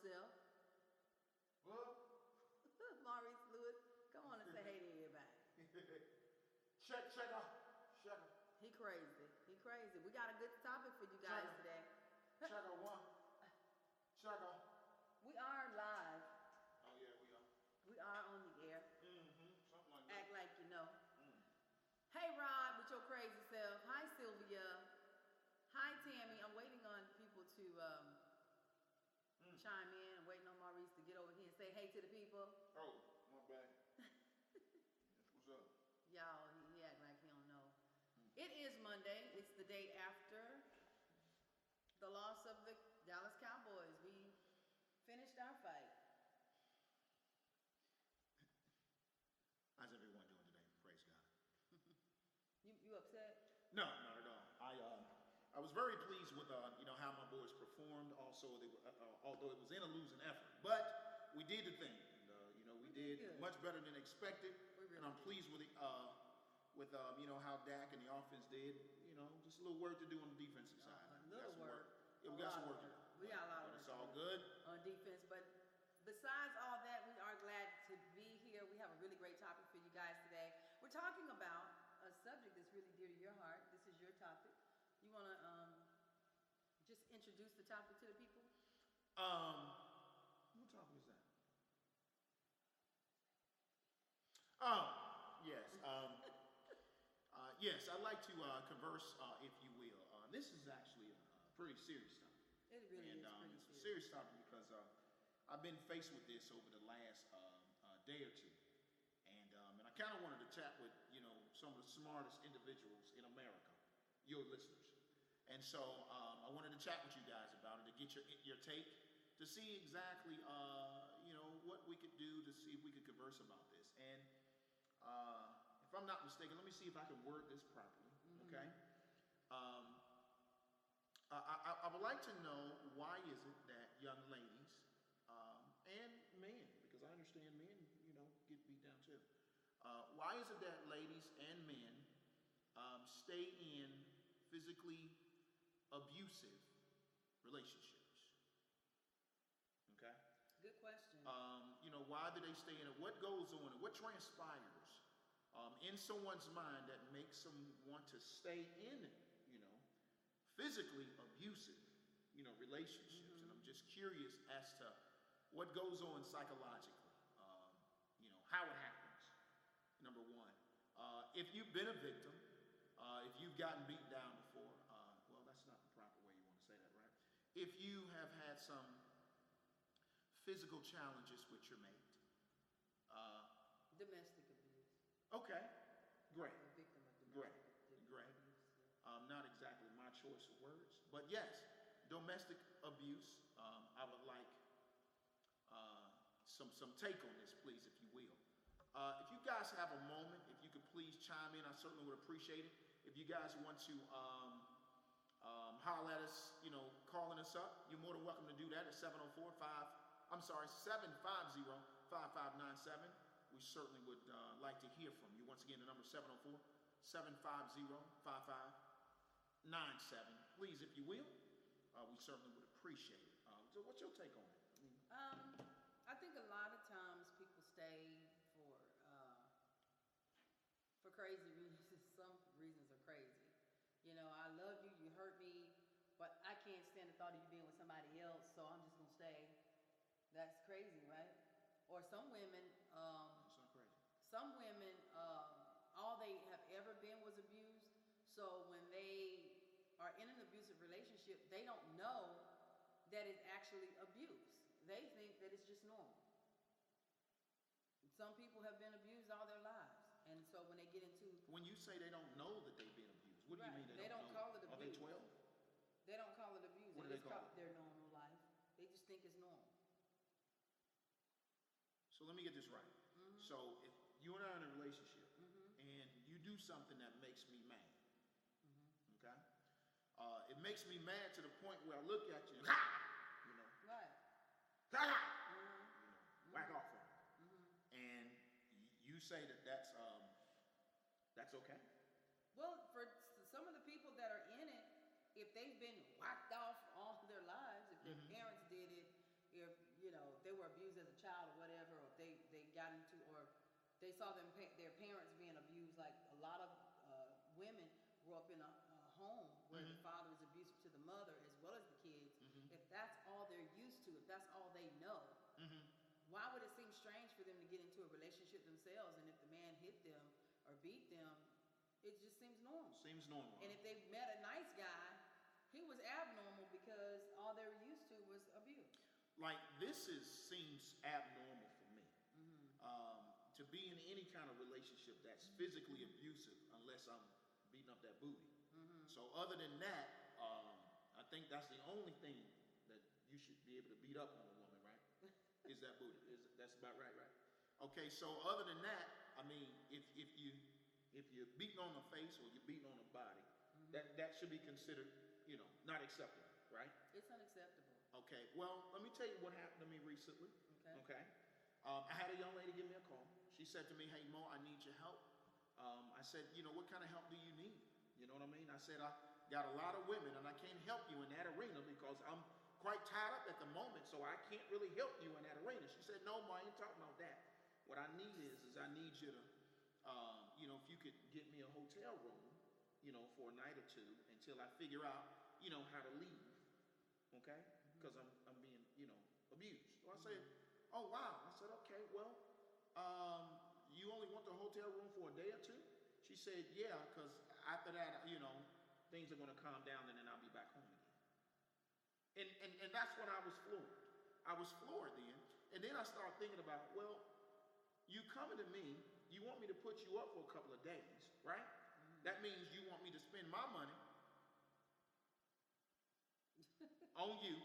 yourself. What? Maurice Lewis, come on and say hey to everybody. Check. He crazy. He crazy. We got a good topic for you guys today. Check one. Check. We are live. Oh yeah, we are. We are on the air. Something like that. Act like you know. Hey Rod with your crazy self. Hi Sylvia. Hi Tammy. I'm waiting on people to chime in. I'm waiting on Maurice to get over here and say hey to the people. Oh, my bad. What's up? Y'all, he act like he don't know. It is Monday. It's the day after the loss of the Dallas Cowboys. We finished our fight. How's everyone doing today? Praise God. You upset? No, not at all. I was very pleased with how my boys performed. Also, they were, although it was in a losing effort, but we did the thing. And, we did good. Much better than expected. Really and I'm pleased with how Dak and the offense did. Just a little work to do on the defensive side. A little work. Yeah, we got some work to do. We got a lot of work. It's all good On defense, but besides all that, we are glad to be here. We have a really great topic for you guys today. We're talking about a subject that's really dear to your heart. This is your topic. You want to just introduce the topic to the people? What topic is that? Oh, yes. Yes, I'd like to converse, if you will. This is actually a pretty serious topic. It really is pretty It's serious. a serious topic because I've been faced with this over the last day or two. And I kind of wanted to chat with, some of the smartest individuals in America, your listeners. And so I wanted to chat with you guys about it, to get your take, to see exactly, what we could do to see if we could converse about this. And if I'm not mistaken, let me see if I can word this properly, okay? I would like to know, why is it that young ladies and men, because I understand men, get beat down too. Why is it that ladies and men stay in physically abusive relationships? Okay? Good question. Why do they stay in it? What goes on and what transpires in someone's mind that makes them want to stay in, physically abusive, relationships? And I'm just curious as to what goes on psychologically, how it happens, number one. If you've been a victim, if you've gotten beat down before, well, that's not the proper way you want to say that, right? If you have had some physical challenges with your mate. Domestic abuse. Okay, great. A victim of domestic Great. abuse. Not exactly my choice of words, but yes, domestic abuse. I would like some take on this, please, if you will. If you guys have a moment, if you could please chime in, I certainly would appreciate it. If you guys want to holler at us, calling us up, you're more than welcome to do that at 750-5597. We certainly would like to hear from you. Once again, the number is 704-750-5597. Please, if you will, we certainly would appreciate it. So what's your take on it? I think a lot of times people stay for crazy reasons. Some reasons are crazy. I love you, you hurt me, but I can't stand the thought of you being with somebody else, so I'm just gonna stay. That's crazy, right? Or some women, It's not crazy. Some women, all they have ever been was abused. So when they are in an abusive relationship, they don't know that it's actually abuse. They think that it's just normal. Some people have been abused all their lives. And so when they get into... When you say they don't know that they've been abused, what do you mean they don't know? call it abuse. Are they 12? They don't call it abuse. What do they they just call call it? Their normal life. They just think it's normal. So let me get this right. So if you and I are in a relationship and you do something that makes me mad, okay? It makes me mad to the point where I look at you and, Right. Whack off on me. And you say that that's okay? Well, for some of the people that are in it, if they've been whacked off all their lives, if their parents did it, if were abused as a child or whatever, or if they got into, or they saw their parents being abused. Like a lot of women grew up in a home where the father is abusive to the mother as well as the kids. If that's all they're used to, if that's all they know, why would it seem strange for them to get into a relationship themselves? And if the man hit them or beat them, it just seems normal. Seems normal. And if they met a nice guy, he was abnormal because all they were used to was abuse. Like seems abnormal for me. To be in any kind of relationship that's physically abusive, unless I'm beating up that booty. So other than that, I think that's the only thing that you should be able to beat up on a woman, right? Is that booty? That's about right? Okay. So other than that, I mean, if you're beating on the face or you're beating on the body, that should be considered, not acceptable, right? It's unacceptable. Okay. Well, let me tell you what happened to me recently. Okay. I had a young lady give me a call. She said to me, "Hey Mo, I need your help." I said, "What kind of help do you need?" You know what I mean? I said, "I got a lot of women and I can't help you in that arena because I'm quite tied up at the moment, so I can't really help you in that arena." She said, "No, Ma, I ain't talking about that. What I need is I need you to, if you could get me a hotel room, for a night or two until I figure out, how to leave, okay? Because I'm being, abused." So I said, "Oh, wow." I said, "Okay, well, you only want the hotel room for a day or two?" She said, "Yeah, because after that, things are going to calm down and then I'll be back home again." And that's when I was floored. I was floored then. And then I started thinking about, well, you coming to me, you want me to put you up for a couple of days, right? That means you want me to spend my money on you,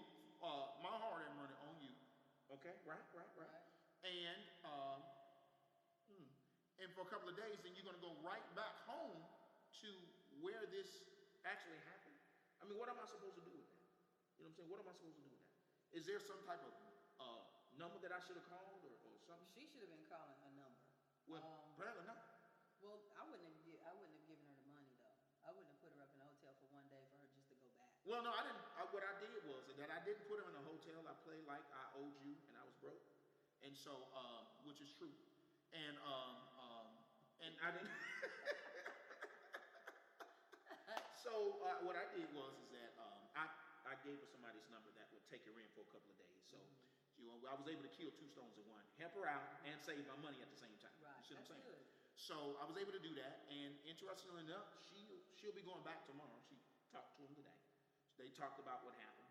my hard-earned money on you. Okay, right. And for a couple of days, then you're going to go right back home to where this actually happened. I mean, what am I supposed to do with that? You know what I'm saying? What am I supposed to do with that? Is there some type of number that I should have called or something? She should have been calling a number. Well, apparently not. Well, I wouldn't have given her the money though. I wouldn't have put her up in a hotel for one day for her just to go back. Well, no, I didn't. What I did was that I didn't put her in a hotel. I played like I owed you and I was broke, and so which is true, and I didn't. So what I did was that I gave her somebody's number that would take her in for a couple of days. So I was able to kill two stones in one, help her out and save my money at the same time. Right. You see what I'm saying? Good. So I was able to do that, and interestingly enough, she'll be going back tomorrow. She talked to him today. They talked about what happened,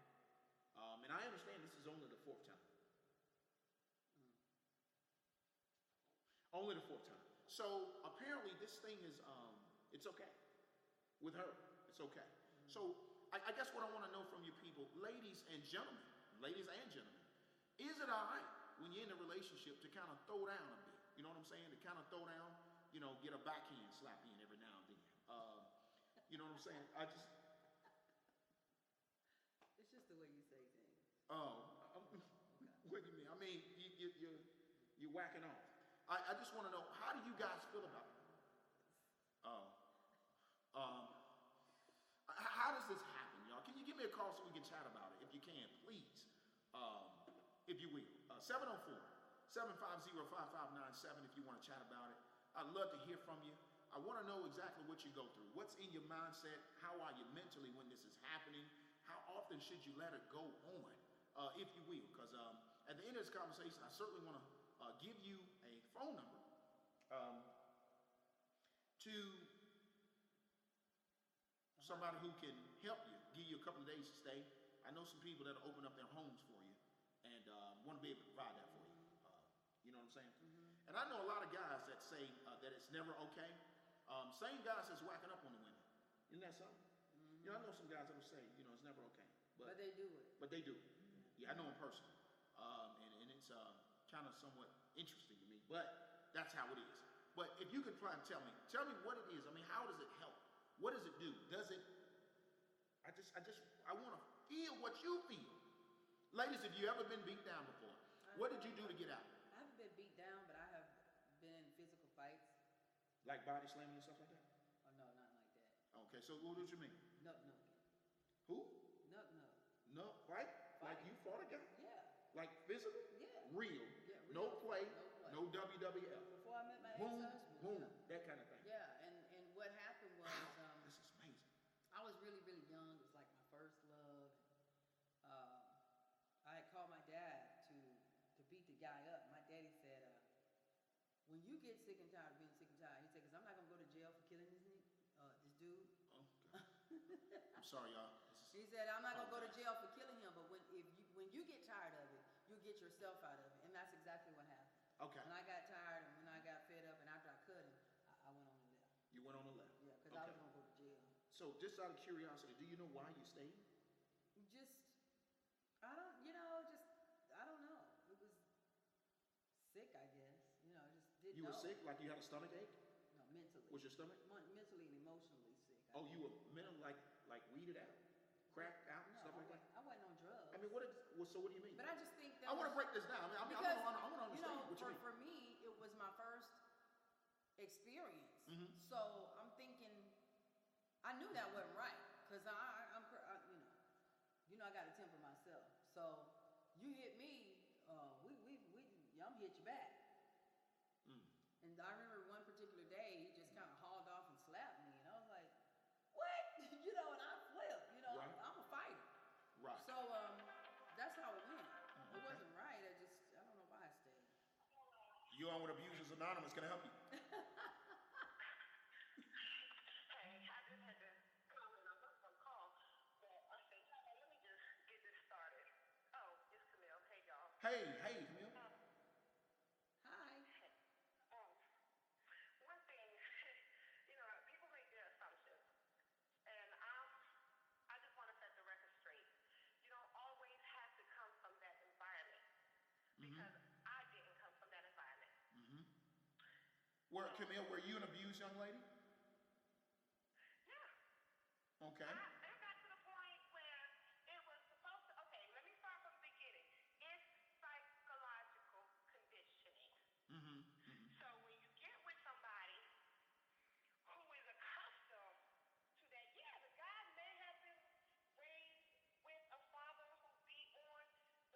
and I understand this is only the fourth time. Only the fourth time. So apparently this thing is it's okay with her. It's okay. So I guess what I want to know from you people, ladies and gentlemen, is it all right when you're in a relationship to kind of throw down a bit? You know what I'm saying? To kind of throw down, get a backhand slap in every now and then. You know what I'm saying? It's just the way you say things. Oh, what do you mean? I mean, you're whacking off. I just want to know, how do you guys feel about it? How does this happen, y'all? Can you give me a call so we can chat about it? If you can, please, if you will. 704-750-5597 if you want to chat about it. I'd love to hear from you. I want to know exactly what you go through. What's in your mindset? How are you mentally when this is happening? How often should you let it go on, if you will? Because at the end of this conversation, I certainly want to give you a phone number to somebody who can help you, give you a couple of days to stay. I know some people that will open up their homes for you and want to be able to provide that for you. You know what I'm saying? And I know a lot of guys that say that it's never okay. Same guys that's whacking up on the women. Isn't that something? I know some guys that will say, it's never okay. But they do it. But they do. Yeah, I know them personally. And it's kind of somewhat interesting to me. But that's how it is. But if you could try and tell me what it is. I mean, how does it help? What does it do? Does it? I want to feel what you feel. Ladies, have you ever been beat down before? What did you do to get out? I haven't been beat down, but I have been in physical fights. Like body slamming and stuff like that? Oh, no, not like that. Okay, so what did you mean? No. Who? No. No, fight? Like you fought a guy? Yeah. Like physical? Yeah. real, Yeah, no real play, no play. no WWF. Before I met my Boom, ex-husband, boom, yeah. that kind of thing. Yeah, and what happened was Wow, this is amazing. I was really, really young. It was like my first love. Um, I had called my dad to beat the guy up. My daddy said, when you get sick and tired of being sick and tired, he said, because I'm not going to go to jail for killing this dude. Oh, God. I'm sorry, y'all. He said, I'm not going to go to jail for killing him, but when you get tired of it, you'll get yourself out of it. And that's exactly what happened. Okay. When I got tired and when I got fed up and after I cut him, I went on the left. You went on the left. Yeah, because I was going to go to jail. So, just out of curiosity, do you know why you stayed? Just, I don't know. It was sick, I guess. Just didn't You know. were sick, like you had a stomach ache? No, mentally. Was your stomach? Mentally and emotionally sick. Oh, you were mentally like weeded out, cracked out, No, stuff like that. I wasn't on drugs. I mean, so what do you mean? But I just think that I want to break this down. I because, want to understand what you mean. for me, it was my first experience. Mhm. So I'm thinking, I knew that wasn't right because I got to temper myself. So you hit me, I'm hit you back. Mm. And I remember one particular day, he just kind of hauled off and slapped me, and I was like, "What?" And I flipped. Right. I'm a fighter. Right. So that's how it went. It Okay. wasn't right. I don't know why I stayed. You on with Abusers Anonymous? Can I help you? Hey, I just had to comment on my call, but I said, let me just get this started. Oh, it's Camille. Hey, y'all. Hey, Camille. Hi. One thing, people make their assumptions, and I just want to set the record straight. You don't always have to come from that environment, because I didn't come from that environment. Mm-hmm. Camille, were you an abused young lady? Yeah. Okay. It got to the point where it was supposed to. Okay, let me start from the beginning. It's psychological conditioning. Mm-hmm. So when you get with somebody who is accustomed to that, yeah, the guy may have been raised with a father who beat on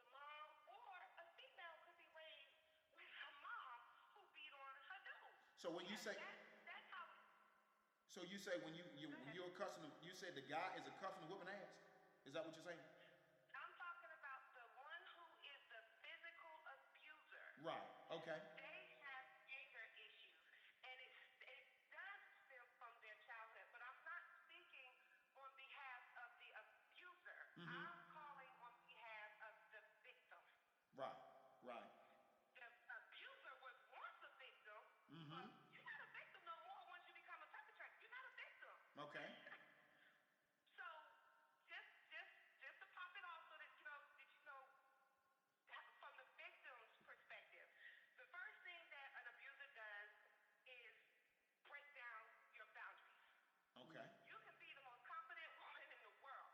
the mom, or a female could be raised with a mom who beat on her dude. So when you say, that's how. so you say when you're accustomed, you said the guy is accustomed to whooping ass. Is that what you're saying? I'm talking about the one who is the physical abuser. Right. Okay. They have anger issues, and it does stem from their childhood. But I'm not speaking on behalf of the abuser. Mm-hmm. I'm calling on behalf of the victim. Right. Right. The abuser was once a victim, Mm-hmm. but you're not a victim no more once you become a perpetrator. You're not a victim. Okay. So just to pop it off, so that from the victim's perspective, the first thing that an abuser does is break down your boundaries. Okay. You can be the most confident woman in the world,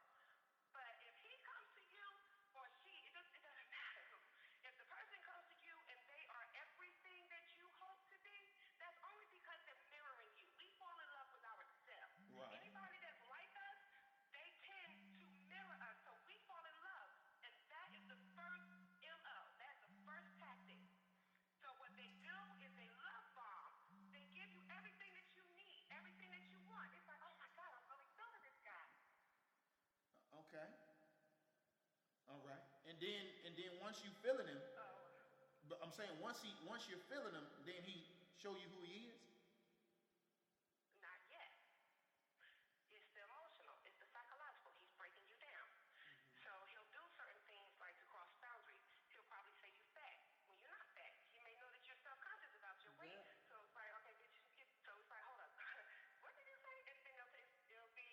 but if he comes to you, or she, it doesn't matter who. If the person comes to you and they are everything that you hope to be, that's only because they're mirroring you. We fall in love with ourselves. Right. Anybody that's like us, they tend to mirror us, so we fall in love. And that is the first MO. That's the first tactic. So what they do is they love bomb. They give you everything that you need, everything that you want. It's like, oh my God, I'm really feeling this guy. Okay. All right. And then once you feeling him, but I'm saying once you're feeling him, then he show you who he is. Not yet. It's the emotional. It's the psychological. He's breaking you down. Mm-hmm. So he'll do certain things like to cross boundaries. He'll probably say you fat when you're not fat. He may know that you're self-conscious about your weight. Yeah. So it's like, okay, bitch. So it's like, hold up. What did you say? And then it'll be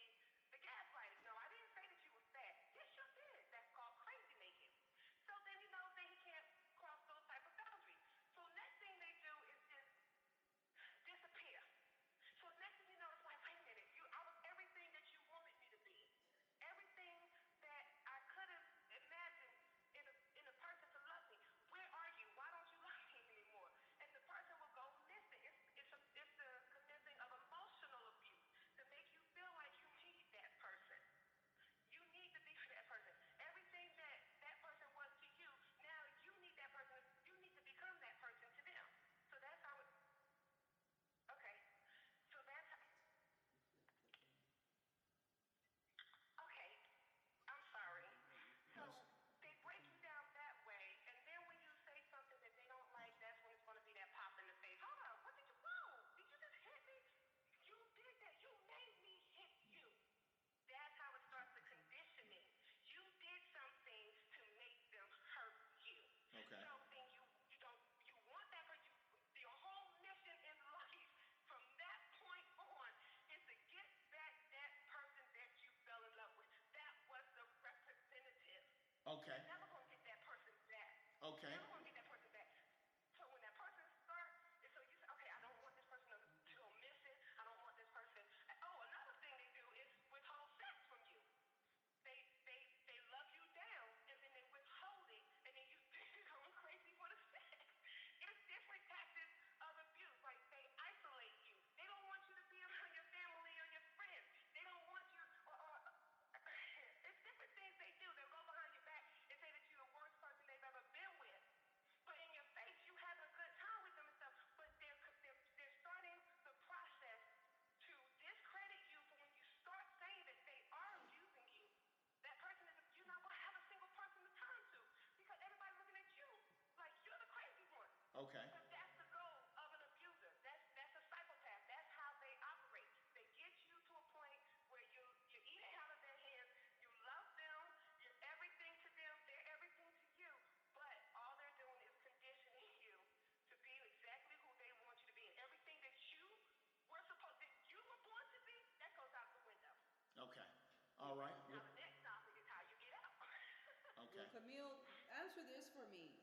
the gaslighting. No, I didn't say that you were fat. Yes, you did. That's called crazy making. So then he knows that he can't cross those type of boundaries. So next thing they do is just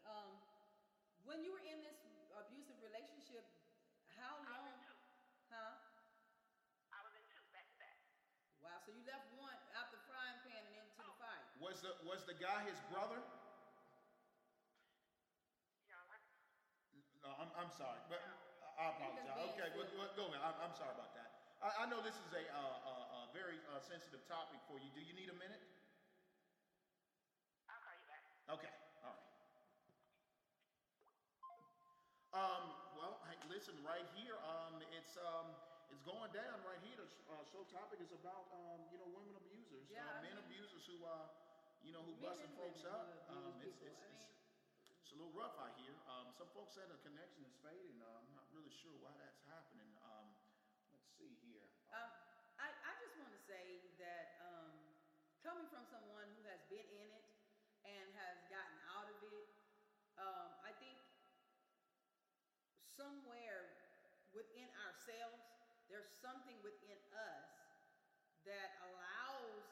Um, when you were in this abusive relationship, how I was in long? two. Huh? I was in two back to back. Wow. So you left one out the frying pan and into the Oh, fire. Was the guy his brother? younger. No, I'm sorry, but No. I I'm just apologize. being Okay, silly. go ahead. I'm sorry about that. I know this is a very sensitive topic for you. Do you need a minute? I'll call you back. Okay, all right. Well, hey, listen, right here, it's going down right here. The show topic is about, women abusers, Yeah, I men mean- abusers who, who Men busting and folks women up. who abuse It's, people. it's, it's a little rough out here. Some folks said the connection is fading. I'm not really sure why that's happening. Let's see here. I just want to say that coming from someone who has been in it and has gotten out of it, I think somewhere within ourselves, there's something within us that allows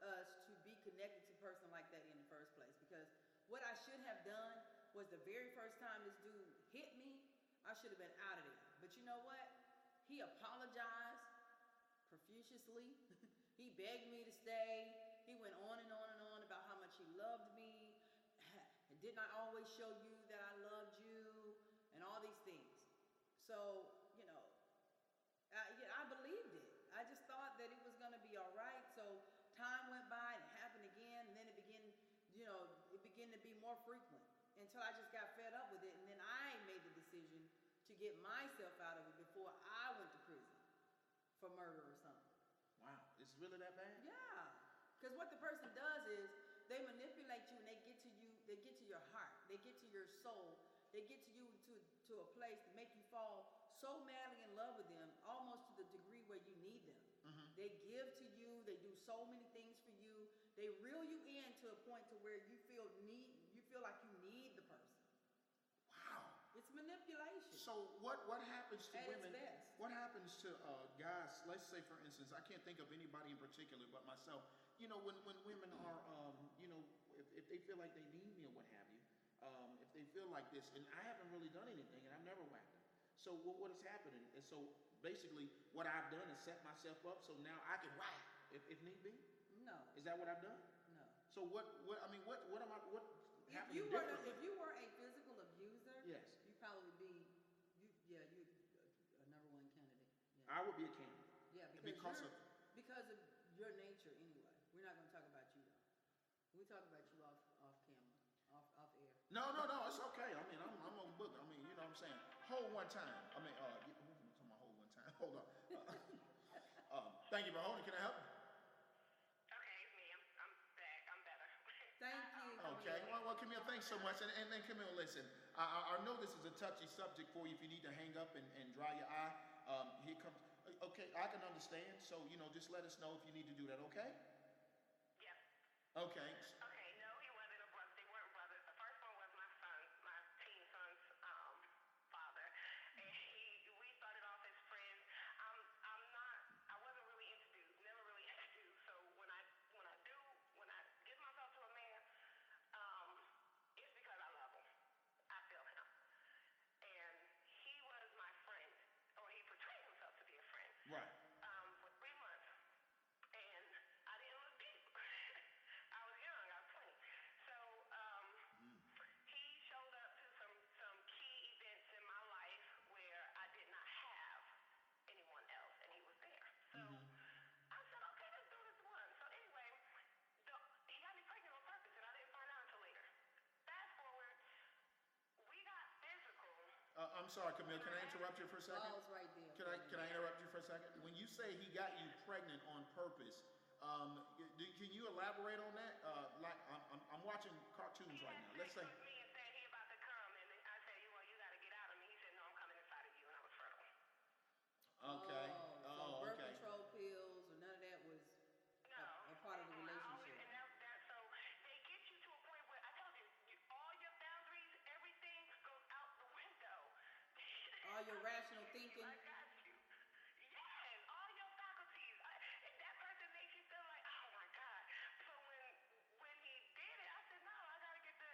us to be connected to a person like that in the first place. Because what I should have done was the very first time this dude hit me, I should have been out of there. But you know what? He apologized profusely. He begged me to stay. He went on and on and on about how much he loved me. And didn't I always show you that I loved you? And all these things. So, I believed it. I just thought that it was going to be all right. So time went by and it happened again. And then it began to be more frequent until I just got fed up with it. And then I made the decision to get myself out of it before I went to prison for murder or something. Wow, it's really that bad? Yeah. Because what the person does is they manipulate you and they get to you, they get to your heart, they get to your soul, they get to you to a place to make you fall so madly in love with them, almost to the degree where you need them. Mm-hmm. They give to you, they do so many things for you, they reel you in to a point to where you feel like you need the person. Wow. It's manipulation. So what happens to At its women? best. What happens to guys? Let's say, for instance, I can't think of anybody in particular, but myself. When women are, if they feel like they need me or what have you, if they feel like this, and I haven't really done anything, and I've never whacked them. So what is happening? And so basically, what I've done is set myself up so now I can whack if need be. No. Is that what I've done? No. So what happened If you differently? were a physical abuser, Yes. you'd probably be you a number one candidate. Yeah. I would be a candidate. Yeah, because of because of your nature anyway. We're not going to talk about you though. We talk about you off camera, off air. No, it's okay. I mean, I'm on book. I mean, you know what I'm saying? Hold one time. I mean, I'm talking about hold one time. Hold on. Thank you for holding. Can I help you? Okay, it's me. I'm back. I'm better. Thank you. Okay. Camille. Well, Camille, thanks so much. And then, Camille, listen, I know this is a touchy subject for you if you need to hang up and dry your eye. Here comes, okay, I can understand. So, just let us know if you need to do that, okay? Yep. Okay. Okay, no, he wasn't a brother. They weren't brothers. The first one was my son, my teen son's father, and we started off as friends. I wasn't really into dudes, never really into dudes. So when I give myself to a man, it's because I love him. I feel him, and he was my friend, or he portrayed himself to be a friend. Right. For 3 months, and I didn't look deep. I was young. I was 20. So he showed up to some key events in my life where I did not have anyone else, and he was there. So I said, okay, let's do this one. So anyway, he got me pregnant on purpose, and I didn't find out until later. Fast forward, we got physical. I'm sorry, Camille. Can I interrupt you for a second? Ball's right there. Can I interrupt you for a second? When you say he got you pregnant on purpose, can you elaborate on that? Like I'm watching cartoons right now. Let's say. He with me and said he about to come, and I said, well, you got to get out of me. He said, no, I'm coming inside of you, and I was fertile. Okay. So birth Okay. control pills or none of that was No. a part of the I always, relationship. and so they get you to a point where I told you, all your boundaries, everything goes out the window. All your rational thinking. I got you. Yes, all your faculties. And that person makes you feel like, oh my God. So when he did it, I said, no, I gotta get the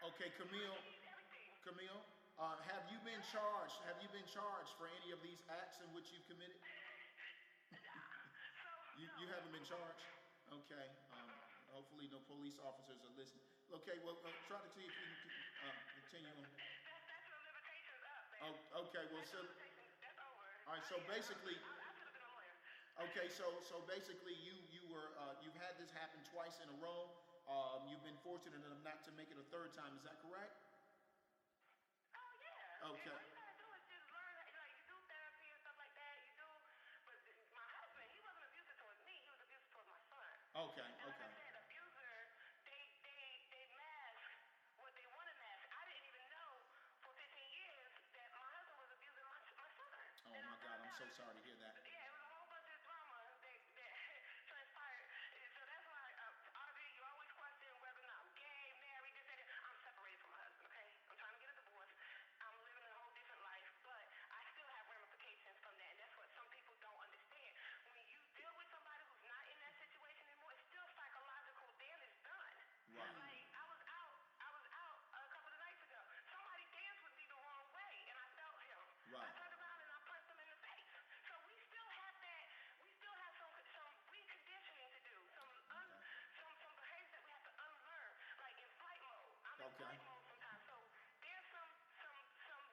Okay, Camille. He's everything. Camille, have you been charged? Have you been charged for any of these acts in which you've committed? You haven't been charged? Okay. Hopefully, no police officers are listening. Okay. Well, try to see if you can continue on. That's the limitations up, man. Oh, okay. Well, so. That's over. All right. So basically. I should have been a lawyer. Okay. So basically, you've had this happen twice in a row. You've been fortunate enough not to make it a third time. Is that correct? Oh yeah. Okay. And all you gotta do is just learn. Like you do therapy and stuff like that. You do. But my husband, he wasn't abusive towards me. He was abusive towards my son. Okay. And like Okay. I said, abuser, they mask what they want to mask. I didn't even know for 15 years that my husband was abusing my son. Oh my God, I'm so sorry to hear that. Yeah, it was a whole bunch of drama that transpired. So that's why, Audrey, you always question whether or not I'm gay, married, this, that. I'm separated from my husband, okay? I'm trying to get a divorce. I'm living a whole different life, but I still have ramifications from that, and that's what some people don't understand. When you deal with somebody who's not in that situation anymore, it's still psychological damage done. Right. Like, I was out a couple of nights ago. Somebody danced with me the wrong way, and I felt him. Right. I turned around and I punched him in the face. So we still have that. We still have some reconditioning to do. Some behaviors that we have to unlearn. Like in flight mode. I'm in flight mode sometimes. So there's some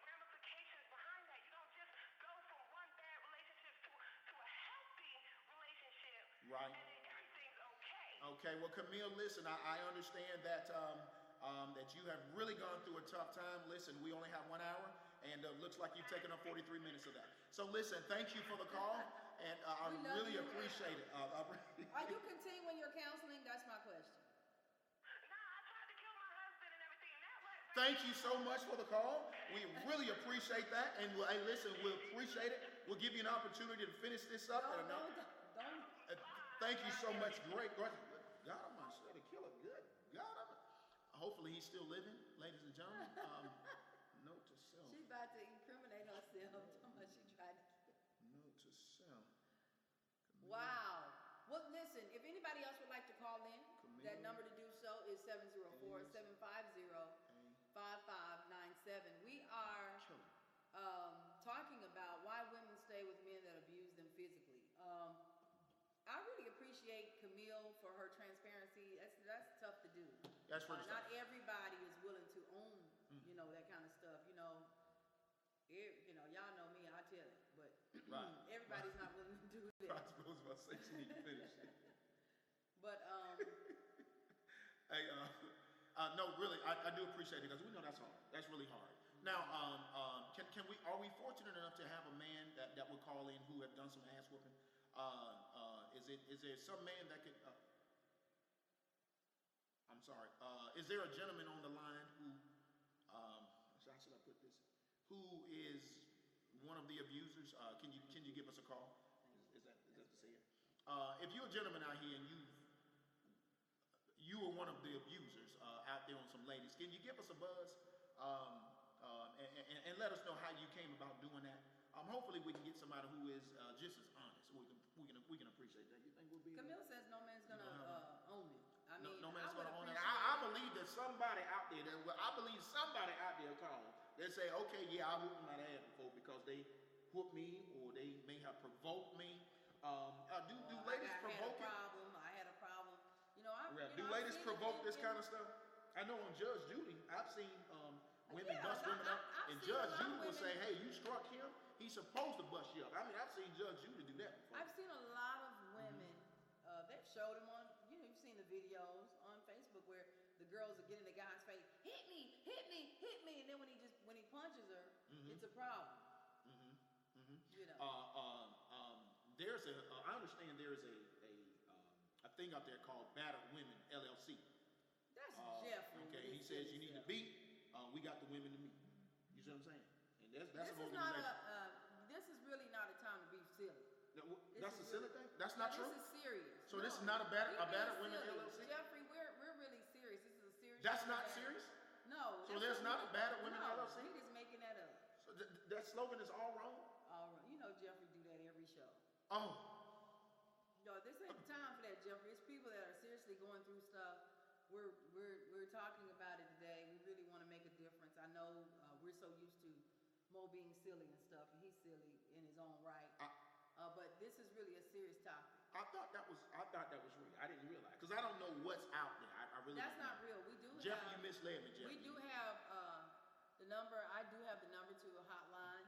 ramifications behind that. You don't just go from one bad relationship to a healthy relationship. Right. And then everything's okay. Okay. Well, Camille, listen, I understand that that you have really gone through a tough time. Listen, we only have 1 hour, and looks like you've taken up 43 minutes of that. So listen, thank you for the call, and I really appreciate it. Are you continuing your counseling? That's my question. Nah, I tried to kill my husband and everything. And that way. Thank you so much for the call. We really appreciate that, and hey, listen, we'll appreciate it. We'll give you an opportunity to finish this up. Don't. Thank you so much. Great. God, I'm going to kill a good God. Hopefully he's still living, ladies and gentlemen. Note to self. She's about to incriminate herself. How much she tried to kill. Note to self. Wow. Well, listen, if anybody else would like to call in, that number to do so is 704-750-5597. We are talking about why women stay with men that abuse them physically. I really appreciate Camille for her transparency. That's tough to do. That's what not everybody is willing to own, that kind of stuff. Y'all know me, I tell it, but everybody's not willing to do that. I suppose if I say she need to finish it. But hey, no, really, I do appreciate it because we know that's hard. That's really hard. Now, are we fortunate enough to have a man that would call in who have done some ass whooping? Is there some man that could? I'm sorry. Is there a gentleman on the line who? How should I put this? Who is one of the abusers? Can you give us a call? Is that to say it? If you're a gentleman out here and you were one of the abusers out there on some ladies, can you give us a buzz and let us know how you came about doing that? Hopefully we can get somebody who is just as honest. We can appreciate that. You think we'll be? Camille says no man's gonna own it. I mean, no man's gonna own it. appreciate I believe that somebody out there. Call. They say, okay, yeah, I whooped my ass before because they whooped me or they may have provoked me. Do ladies provoke it? I had a problem. Do ladies provoke this kind of stuff? I know on Judge Judy, I've seen women bust women up, and Judge Judy will say, "Hey, you struck him. He's supposed to bust you up." I mean, I've seen Judge Judy do that before. I've seen a lot of women. They've showed them on. You've seen the videos on Facebook where the girls are getting the guy's face, hit me, and then when he punches her, it's a problem. I understand there's a thing out there called Battered Women LLC. That's Jeffrey. Okay, he says you need to beat. We got the women to meet. You see what I'm saying? And that's this an is not organization. this is really not a time to be silly. That's a silly thing. That's not true. This is serious. So this is not a Battered Women LLC. Jeffrey, we're really serious. This is a serious. That's not serious. No. So there's not a Battered Women LLC. He just making that up. So that slogan is all wrong. All right. Jeffrey do that every show. Oh. No, this ain't the time for that, Jeffrey. It's people that are seriously going through stuff. We're talking about it today. We really so used to Mo being silly and stuff, and he's silly in his own right. But this is really a serious topic. I thought that was real. I didn't realize because I don't know what's out there. I really That's don't not know. real. We do Jeff, have. you misled me, Jeff. We do have the number. I do have the number to a hotline.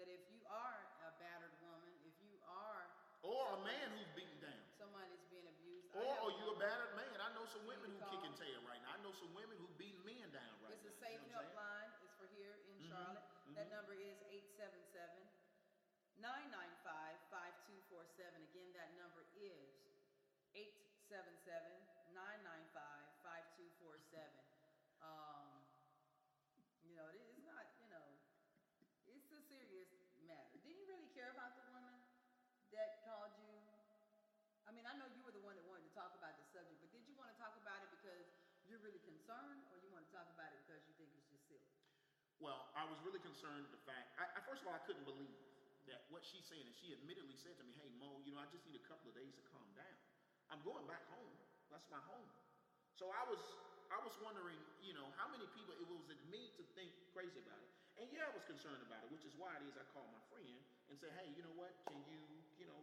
That if you are a battered woman, if you are Or a man who's beaten down. somebody that's being abused, Or you a battered man. I know some women who call. kicking tail right now. I know some women who beating men down right it's now. a safe You know what I'm saying? helpline. It's for here in Charlotte. That number is 877-995-5247. Again, that number is 877-995-5247. It's not, it's a serious matter. Didn't you really care about the woman that called you? I mean, I know you were the one that wanted to talk about the subject, but did you want to talk about it because you're really concerned, or you want to talk about it because you think it's just silly? Well, I was really concerned with the fact. First of all, I couldn't believe that what she's saying, and she admittedly said to me, "Hey Mo, I just need a couple of days to calm down. I'm going back home. That's my home." So I was wondering, how many people it was in me to think crazy about it. And yeah, I was concerned about it, which is why it is I called my friend and say, "Hey, you know what? Can you,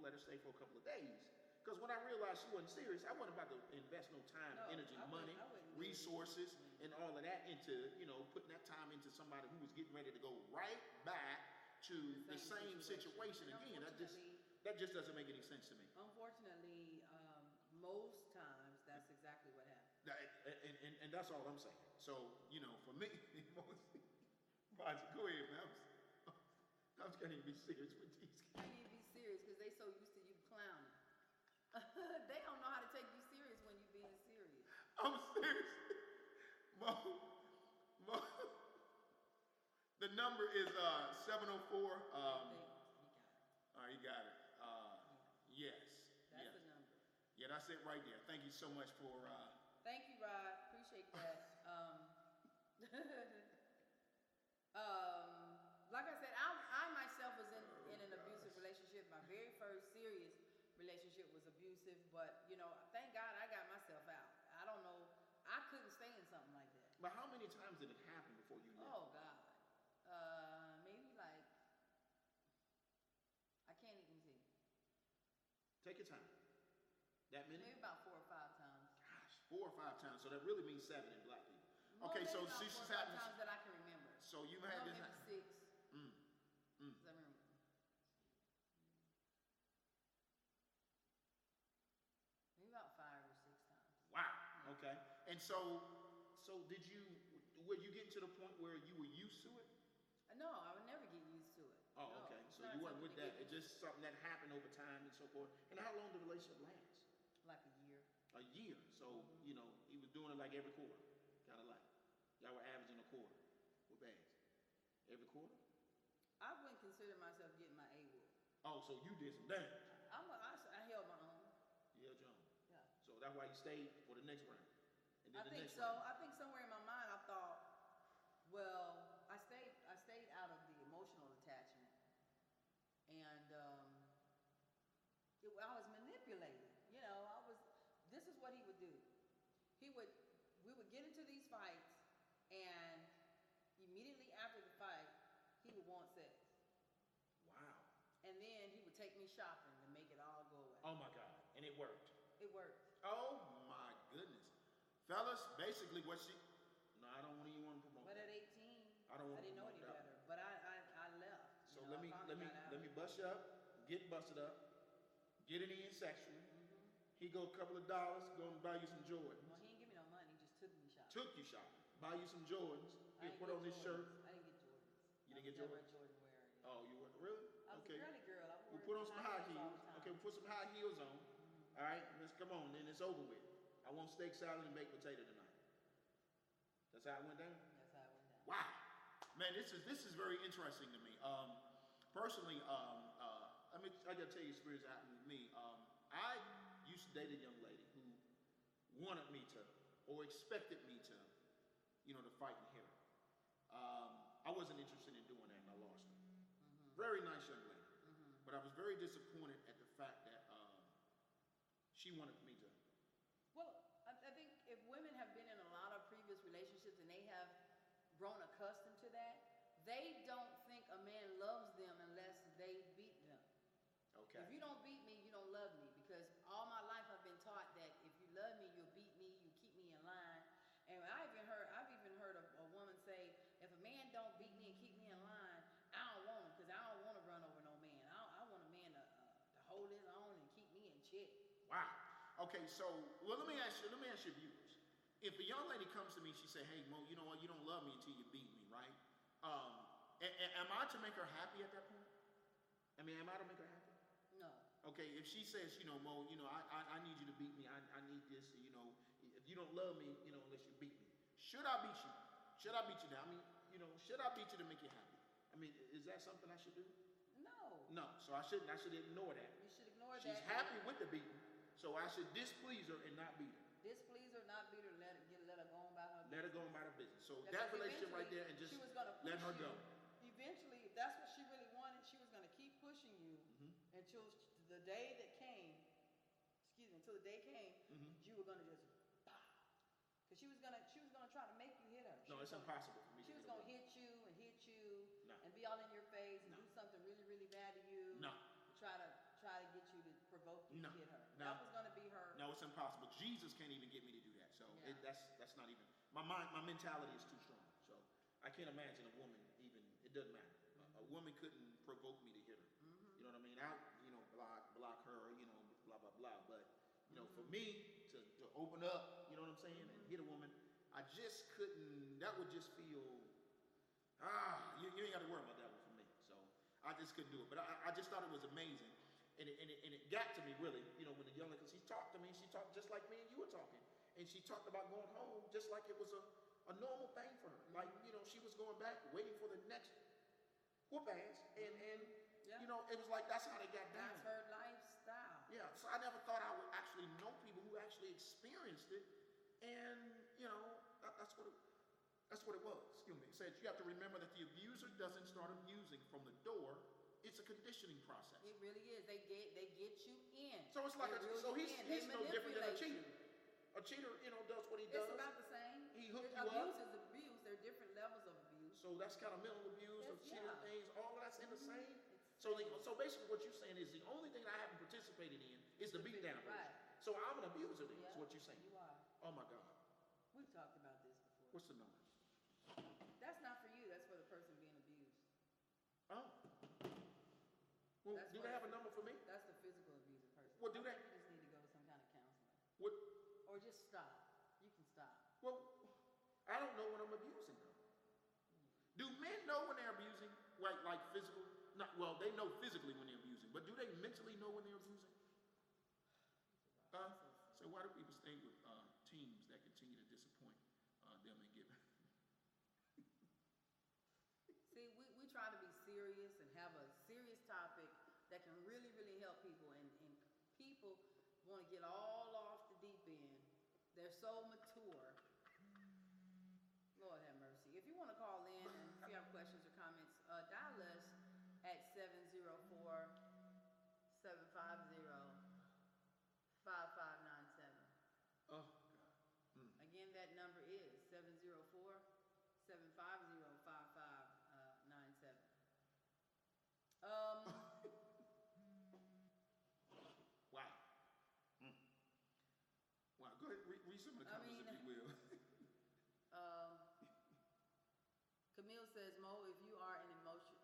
let her stay for a couple of days?" Because when I realized she wasn't serious, I wasn't about to invest no time, energy, money, resources, and all of that into, putting that time into somebody who was getting ready to go right back to the same situation again. That just doesn't make any sense to me. Unfortunately, most times that's exactly what happens. And that's all I'm saying. So, for me, Roger, go ahead, man. I was going to be serious with these I guys. need to be serious because they so used to you clowning. They don't know how to take you serious when you're being serious. I'm serious. Mo. The number is 704. He got it. All right, you got it. Yes. That's yes. the number. Yeah, that's it right there. Thank you so much for. Thank you, Rod. Appreciate that. Like I said, I myself was in an abusive relationship. My very first serious relationship was abusive, but thank God I got myself out. I don't know. I couldn't stay in something like that. But how many times did it happen before you left? Oh God. Maybe like I can't even see. Take your time. That many? Maybe about 4 or 5 times. Gosh, 4 or 5 times. So that really means 7 in black people. Well, Okay, so maybe about she's 4 or 5 having. times that I can remember. So you had this. Maybe 6. Mm. 'Cause I remember. Maybe about 5 or 6 times. Wow. Okay. And so were you getting to the point where you were used to it? No, I would never get used to it. Oh, No, okay. it's So not you weren't something with to that. get It's just something that happened over time and so forth. And how long did the relationship last? like a year. A year. So, he was doing it like every quarter. Kind of like. Y'all were averaging a quarter with bags. Every quarter? I wouldn't consider myself getting my A-wood. Oh, so you did some damage. I held my own. You held your own. Yeah. So that's why you stayed for the next round. And then I the think next so. round. I think somewhere in my mind I thought, well, I stayed out of the emotional attachment, and I was manipulated. This is what he would do. We would get into these fights, and immediately after the fight, he would want sex. Wow. And then he would take me shopping to make it all go away. Oh my God. And it worked. It worked. Oh my goodness. Fellas, basically what she. No, I don't even want to promote But that. at 18, I don't want I to didn't know promote any that. better. But I left. So I let finally got out. me bust you up, get busted up, get it in sexually. He go a couple of dollars, go and buy you some Jordans. Well, he didn't give me no money. He just took me shopping. Took you shopping, buy you some Jordans. I He didn't put get on this shirt. Jordans. I didn't get Jordans. You didn't get I was never Jordans? a Jordan wearer. Yeah. Oh, you weren't really? I was Okay. a girly girl. I We wore put on some high all heels. the time. Okay, we put some high heels on. All right, let's come on. Then it's over with. I want steak salad and baked potato tonight. That's how it went down. That's how it went down. Wow, man, this is very interesting to me. Personally, I gotta tell you, experience that happened with me. I used to date a young lady who wanted me to, or expected me to, to fight and hit her. I wasn't interested in doing that, and I lost her. Very nice young lady, but I was very disappointed at the fact that she wanted me to. Well, I think if women have been in a lot of previous relationships and they have grown accustomed to that, they don't think a man loves them unless they beat them. Okay. If you don't beat me, you don't love me. Because all my life I've been taught that if you love me, you'll beat me, you keep me in line. And I've even heard a woman say, if a man don't beat me and keep me in line, I don't want him because I don't want to run over no man. I want a man to hold his own and keep me in check. Wow. Okay, so let me ask your viewers. If a young lady comes to me, she say, "Hey Mo, you know what? You don't love me until you beat me, right?" Am I to make her happy at that point? I mean, am I to make her happy? No. Okay, if she says, Mo, I need you to beat me. I need this. If you don't love me, unless you beat me, should I beat you? Should I beat you now? I mean, should I beat you to make you happy? I mean, is that something I should do? No. No. So I shouldn't. I should ignore that. You should ignore that. She's happy with the beating, so I should displease her and not beat her. Displease her, not beat her, let her go on about her business. Let her go on about her business. So Because that relationship right there, and just she was gonna let her push go. you. Eventually, if that's what she really wanted, she was going to keep pushing you until the day that came. Until the day came, you were going to just pow. Because she was gonna try to make you hit her. No, it's impossible for me. She was gonna hit you No. and be all in your face and No. do something really, really bad to you. No. Try to get you to provoke you No. to hit her. No. That was gonna be her. No, it's impossible. Jesus can't even get me to do that. So Yeah. that's not even my mentality is too strong. So I can't imagine a woman even. It doesn't matter. A woman couldn't provoke me to hit her. You know what I mean? I block her. Blah blah blah. But for me to open up, you know what I'm saying, and hit a woman, I just couldn't. That would just feel. You ain't got to worry about that one for me. So I just couldn't do it. But I just thought it was amazing. And it got to me really, when the young lady, because she talked to me, she talked just like me and you were talking. And she talked about going home just like it was a normal thing for her. Like, she was going back, waiting for the next whoop ass. And Yeah. it was like that's how they got down. That's her lifestyle. Yeah, so I never thought I would actually know people who actually experienced it. And, that's what it was. Excuse me. It said you have to remember that the abuser doesn't start abusing from the door. It's a conditioning process. It really is. They get you in. So it's like he's no different than a cheater. A cheater, does what he does. It's about the same. He hooked you abuse up. is abuse. There are different levels of abuse. So that's kind of mental abuse, of cheating Yeah. things, all of that's in the same. It's So basically what you're saying is the only thing I haven't participated in is the beatdown. Right. So I'm an abuser then, is Yeah, what you're saying. You are. Oh my God. We've talked about this before. What's the number? That's not for you. That's for the person being abused. Oh. Well, That's do what- they have a number for me? That's the physical abusive person. Well, do I they? think you just need to go to some kind of counseling. What? Or just stop. You can stop. Well, I don't know when I'm abusing them. Do men know when they're abusing? Like physical? Not well. They know physically when they're abusing, but do they mentally know when they're abusing? So why do people stay with teams that continue to disappoint them and give? See, we try to be serious and have a serious topic that can really, really help people. And people want to get all off the deep end. They're so mature. Lord have mercy. If you want to call in and if you have questions or comments, dial us at 704-750-5597. Oh, God. Again, that number is 704-750-5597. Wow. Wow. Go ahead, read some of the comments if you will. Camille says, Mo, if you are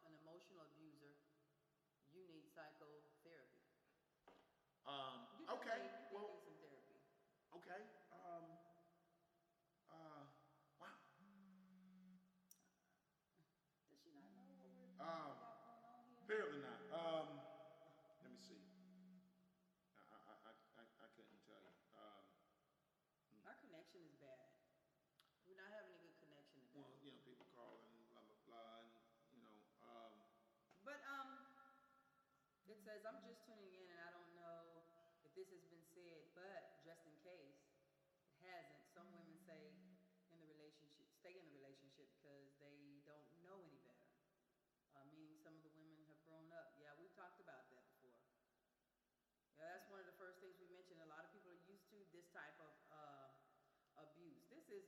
an emotional abuser, you need psychotherapy. Okay. You Well, need some therapy. okay. Wow. Does she not know what we're Um, got going on here? Apparently not. Let me see. I couldn't tell you. Our connection is bad. We're not having a good connection today. Well, people calling, blah blah blah, and But it says, I'm just tuning in and I don't know if this has been said, but just in case it hasn't, some women stay in the relationship because they don't know any better. Meaning some of the women have grown up. Yeah, we've talked about that before. Yeah, that's one of the first things we mentioned. A lot of people are used to this type of abuse. This is,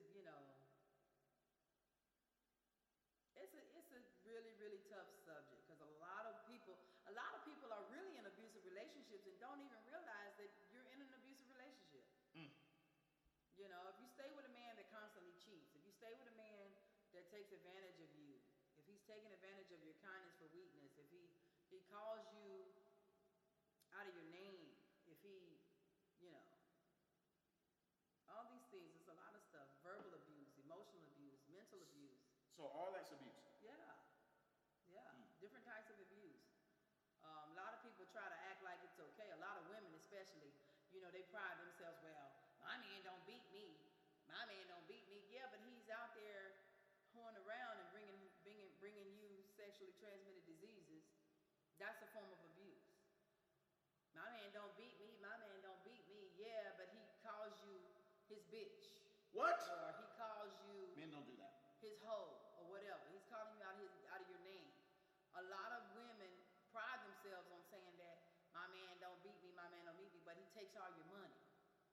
it's a relationships and don't even realize that you're in an abusive relationship. Mm. You know, if you stay with a man that constantly cheats, if you stay with a man that takes advantage of you, if he's taking advantage of your kindness for weakness, if he calls you out of your name, if he, you know, all these things, it's a lot of stuff. Verbal abuse, emotional abuse, mental abuse. So all that's abuse. Yeah. Different types of abuse. A lot of people try to act like it's okay. A lot of women especially, you know, they pride themselves, well, my man don't beat me. My man don't beat me. Yeah, but he's out there hoeing around and bringing you sexually transmitted diseases. That's a form of abuse. My man don't beat me. My man don't beat me. Yeah, but he calls you his bitch. What? Or he calls you Men don't do that. his hoe or whatever. He's calling you out of your name. A lot of women pride themselves on saying that my man don't beat me, my man don't beat me, but he takes all your money.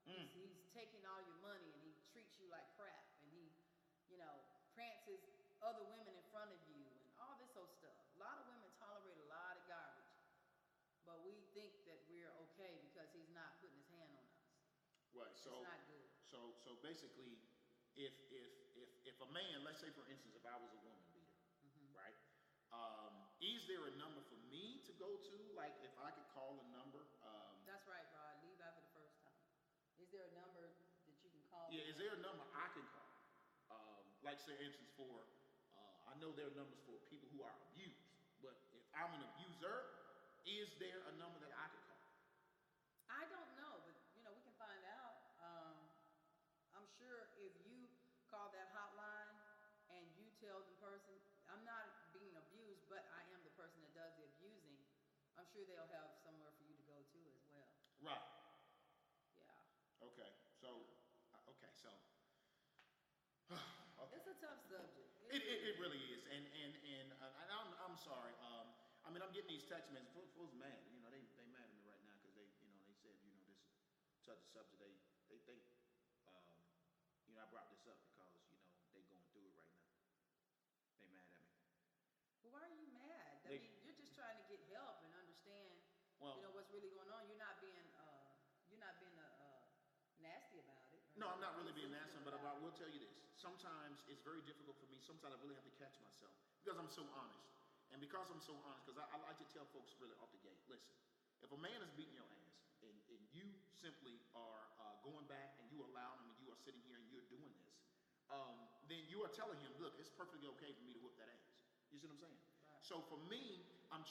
He's taking all your money and he treats you like crap and he, you know, prances other women in front of you and all this old stuff. A lot of women tolerate a lot of garbage, but we think that we're okay because he's not putting his hand on us. Right. So it's not good. So basically, if a man, let's say for instance, if I was a woman beater, right? Is there a number for me to go to? Like if I could call a number? That's right, Rod. Leave after the first time. Is there a number that you can call? Yeah. Is there a number I can call? Like say, instance, for I know there are numbers for people who are abused, but if I'm an abuser, is there a number that I could call? I don't know, but you know we can find out. I'm sure if you call that hotline and you tell the person, I'm not being abused, but I am the person that does the abusing, I'm sure they'll have somewhere for you to go to as well. Right. Yeah. Okay. So. Okay. So. Okay. It's a tough subject. It really is, and I'm sorry. I mean, I'm getting these text messages. Folks mad. You know, they mad at me right now because they said, you know, this such a subject. They think, you know, I brought this up because they going through it right now. They mad at me. Well, why are you mad? I mean, you're just trying to get help and understand. Well, what's really going on. You're not being nasty about it. No, I'm not really being nasty, but I will tell you this. Sometimes it's very difficult for me. Sometimes I really have to catch myself because I'm so honest. And because I'm so honest, because I like to tell folks really off the gate, listen, if a man is beating your ass and you simply are going back and you allow him and you are sitting here and you're doing this, then you are telling him, look, it's perfectly okay for me to whip that ass. You see what I'm saying? Right. So for me, I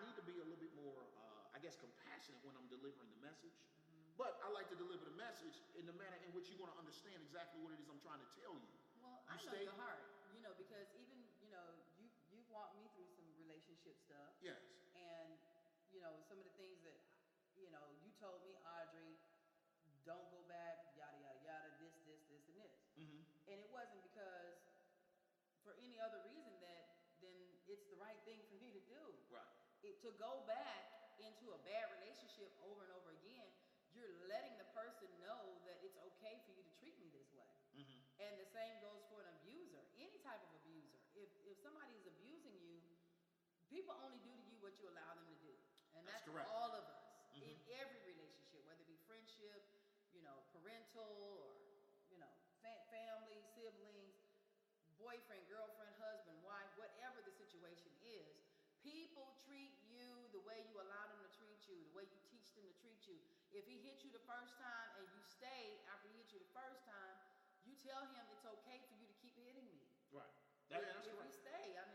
need to be a little bit more, I guess, compassionate when I'm delivering the message. But I like to deliver the message in the manner in which you want to understand exactly what it is I'm trying to tell you. Well, I know your heart, because even, you've walked me through some relationship stuff. Yes. And, some of the things that, you told me, Audrey, don't go back, yada, yada, yada, this, and this. And it wasn't because for any other reason that then it's the right thing for me to do. Right. To go back into a bad relationship over and over again, you're letting the person know that it's okay for you to treat me this way. And the same goes for an abuser, any type of abuser. If somebody is abusing you, people only do to you what you allow them to do. And that's correct. All of us in every relationship, whether it be friendship, parental or, family, siblings, boyfriend, girlfriend, husband, wife, whatever the situation is. People treat you the way you allow them to treat you, the way you teach them to treat you. If he hit you the first time and you stay after he hit you the first time, you tell him it's okay for you to keep hitting me. Right. That's correct. If you stay, and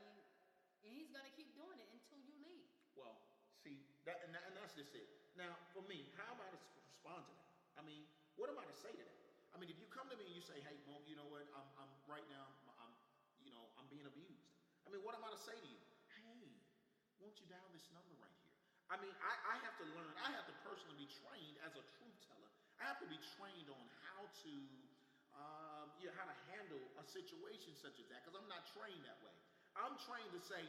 he's going to keep doing it until you leave. Well, see, and that's just it. Now, for me, how am I to respond to that? I mean, what am I to say to that? I mean, if you come to me and you say, hey, Mo, you know what, I'm right now, I'm being abused. I mean, what am I to say to you? Hey, won't you dial this number right here? I mean, I have to learn. I have to personally be trained as a truth teller. I have to be trained on how to handle a situation such as that because I'm not trained that way. I'm trained to say,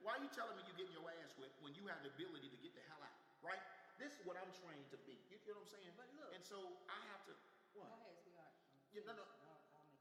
why are you telling me you're getting your ass whipped when you have the ability to get the hell out, right? This is what I'm trained to be. You know what I'm saying? But look. And so I have to, what? Go ahead, sweetheart. Yeah, no. I'll make the comment.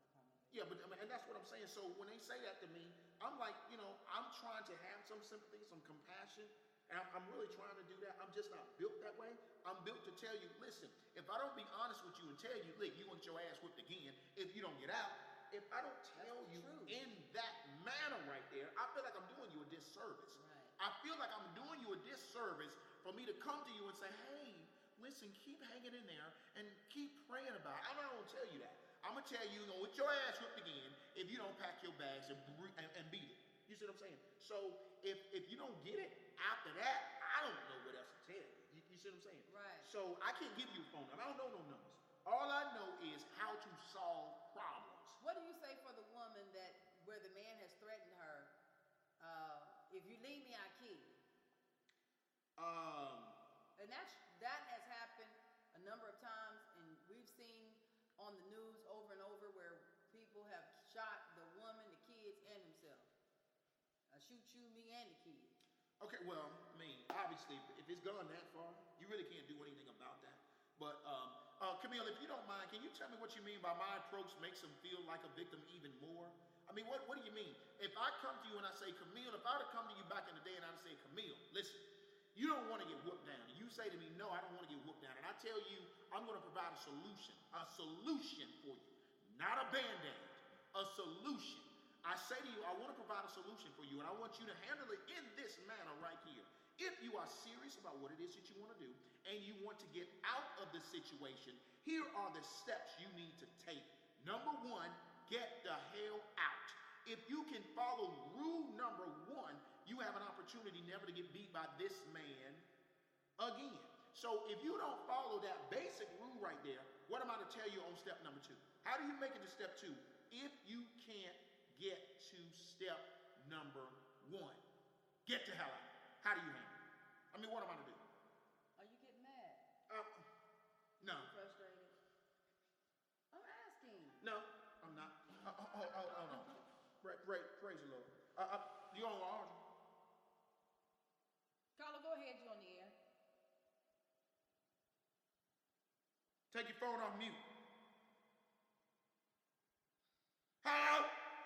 Yeah, but and that's what I'm saying. So when they say that to me, I'm like, I'm trying to have some sympathy, some compassion, And I'm really trying to do that. I'm just not built that way. I'm built to tell you, listen, if I don't be honest with you and tell you, look, you're going to get your ass whipped again if you don't get out. If I don't tell you in that manner right there, I feel like I'm doing you a disservice. Right. I feel like I'm doing you a disservice for me to come to you and say, hey, listen, keep hanging in there and keep praying about it. I'm not going to tell you that. I'm going to tell you, you're going to get your ass whipped again if you don't pack your bags and beat it. You see what I'm saying? So if you don't get it after that, I don't know what else to tell you. You see what I'm saying? Right. So I can't give you a phone number. I don't know no numbers. All I know is how to solve problems. What do you say for the woman that where the man has threatened her? If you leave me, I kill you. And that has happened a number of times, and we've seen on the news over and over where people have shot the woman, the kids, and themselves. Shoot you, me, and the kids. Okay, well, I mean, obviously, if it's gone that far, you really can't do anything about that. But, Camille, if you don't mind, can you tell me what you mean by my approach makes them feel like a victim even more? I mean, what do you mean? If I come to you and I say, Camille, if I were to come to you back in the day and I'd say, Camille, listen, you don't want to get whooped down. And you say to me, no, I don't want to get whooped down. And I tell you, I'm going to provide a solution for you. Not a Band-Aid, a solution. I say to you, I want to provide a solution for you, and I want you to handle it in this manner right here. If you are serious about what it is that you want to do, and you want to get out of the situation, here are the steps you need to take. Number one, get the hell out. If you can follow rule number one, you have an opportunity never to get beat by this man again. So if you don't follow that basic rule right there, what am I to tell you on step number two? How do you make it to step two? If you can't get to step number one, get the hell out. How do you handle it? I mean, what am I to do? Are you getting mad? No. Are you frustrated? I'm asking. No, I'm not. Hold on. Praise the Lord. You on Audrey? Carla, go ahead. You're on the air. Take your phone off mute. Hello?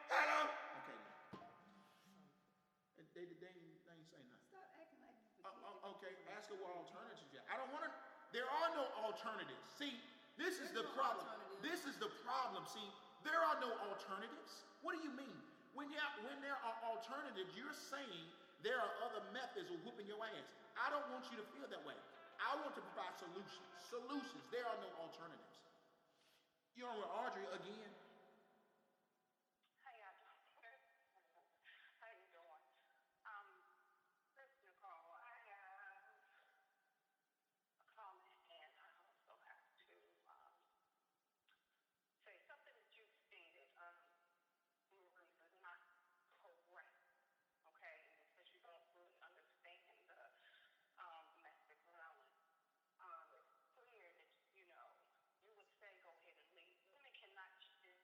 Okay, now. They ain't say nothing. Stop acting like you Okay, ask her what alternatives you have. I don't want to. There are no alternatives. See, this is the problem. This is the problem. See, there are no alternatives. What do you mean? When there are alternatives, you're saying there are other methods of whooping your ass. I don't want you to feel that way. I want to provide solutions. Solutions. There are no alternatives. You're on with Audrey again. How you doing? Listen, Carl, I have a comment, and I also have to say something that you stated. Really is not correct, okay? Because you don't really understand the domestic violence. It's clear that you would say go ahead and leave. Women cannot choose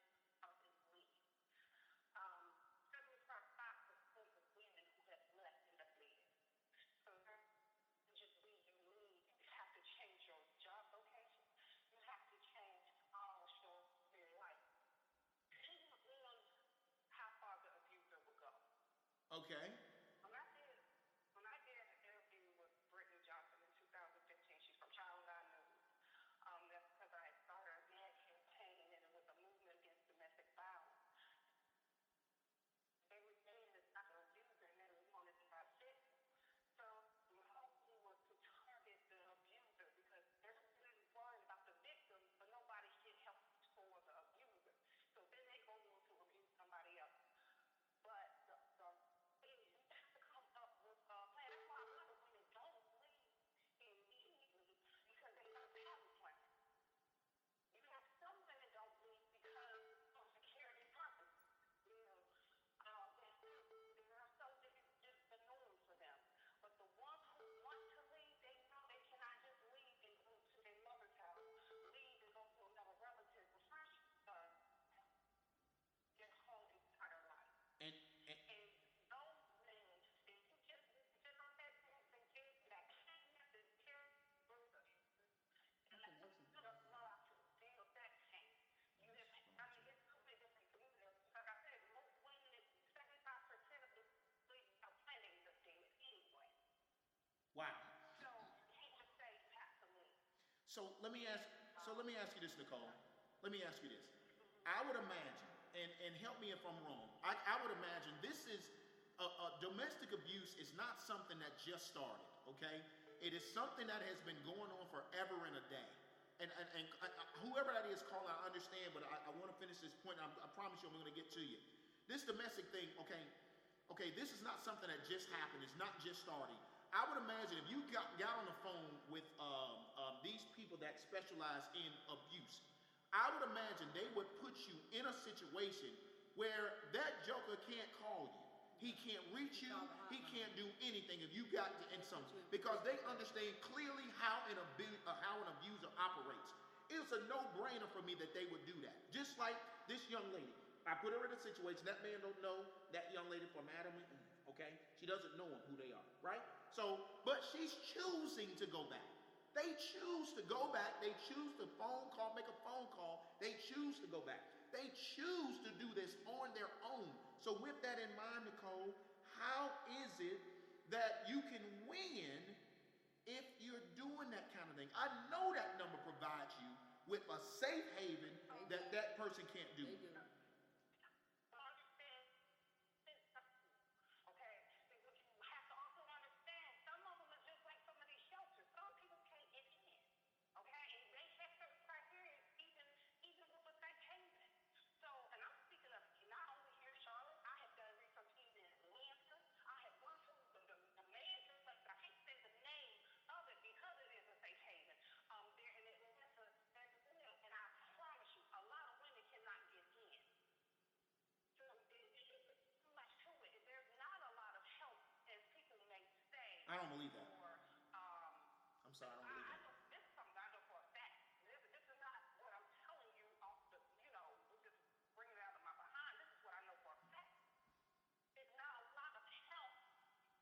So let me ask you this, Nicole. Let me ask you this. I would imagine, and help me if I'm wrong. I would imagine this is domestic abuse is not something that just started. Okay, it is something that has been going on forever and a day. And whoever that is calling, I understand, but I want to finish this point. I promise you, I'm going to get to you. This domestic thing, okay, this is not something that just happened. It's not just starting. I would imagine if you got on the phone with these people that specialize in abuse, I would imagine they would put you in a situation where that joker can't call you. He can't reach you. He can't do anything if you got in something, because they understand clearly how an abuser operates. It's a no-brainer for me that they would do that. Just like this young lady. I put her in a situation, that man don't know that young lady from Adam and Eve, okay? She doesn't know who they are, right? So, but she's choosing to go back. They choose to go back. They choose to make a phone call. They choose to go back. They choose to do this on their own. So with that in mind, Nicole, how is it that you can win if you're doing that kind of thing? I know that number provides you with a safe haven that person can't do. They do. I don't believe that. I'm sorry, I don't believe that. This is something I know for a fact. This is not what I'm telling you off the, just bringing it out of my behind. This is what I know for a fact. There's not a lot of help